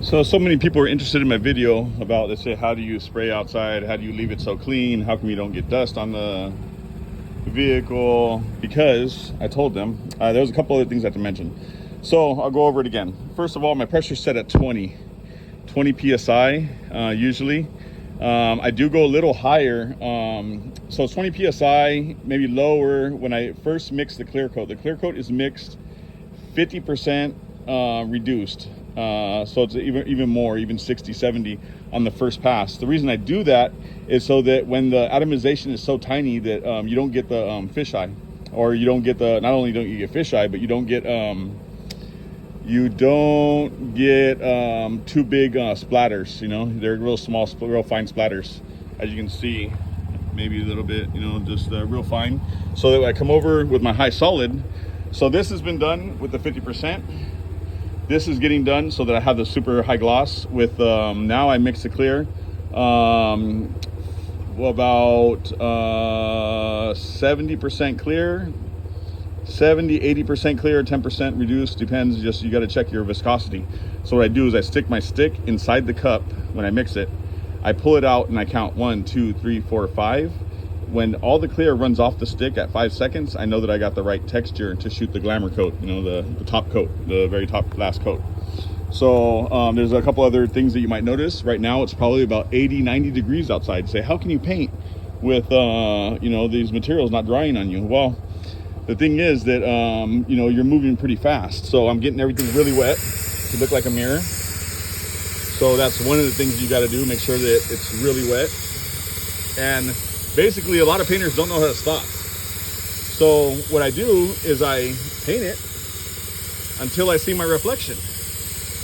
So many people are interested in my video about, they say, how do you spray outside? How do you leave it so clean? How come you don't get dust on the vehicle? Because I told them, there was a couple other things I have to mention. So I'll go over it again. First of all, my pressure's set at 20 PSI usually. I do go a little higher. So it's 20 PSI, maybe lower when I first mix the clear coat. The clear coat is mixed 50% reduced. So it's even more, even 60, 70 on the first pass. The reason I do that is so that when the atomization is so tiny that you don't get the fisheye, or you don't get the, not only don't you get fisheye, but you don't get too big splatters. You know, they're real small, real fine splatters, as you can see, maybe a little bit, you know, just real fine. So that when I come over with my high solid, so this has been done with the 50%. This is getting done so that I have the super high gloss with, now I mix the clear, about 70% clear, 70, 80% clear, 10% reduced, depends, just you got to check your viscosity. So what I do is I stick my stick inside the cup when I mix it. I pull it out and I count 1, 2, 3, 4, 5. When all the clear runs off the stick at 5 seconds, I know that I got the right texture to shoot the glamour coat, you know, the top coat, the very top last coat. So there's a couple other things that you might notice. Right now it's probably about 80, 90 degrees outside. Say, how can you paint with, you know, these materials not drying on you? Well, the thing is that, you know, you're moving pretty fast. So I'm getting everything really wet to look like a mirror. So that's one of the things you got to do, make sure that it's really wet. And basically, a lot of painters don't know how to stop. So what I do is I paint it until I see my reflection.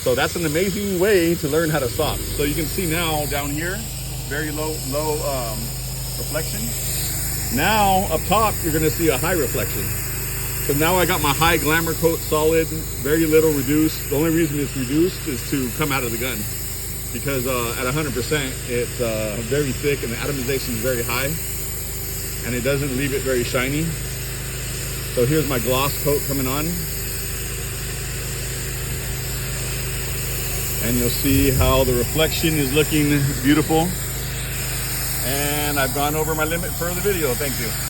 So that's an amazing way to learn how to stop. So you can see now down here, very low reflection. Now up top, you're gonna see a high reflection. So now I got my high glamour coat solid, very little reduced. The only reason it's reduced is to come out of the gun, because at 100% it's very thick and the atomization is very high, and it doesn't leave it very shiny. So here's my gloss coat coming on, and you'll see how the reflection is looking beautiful. And I've gone over my limit for the video. Thank you.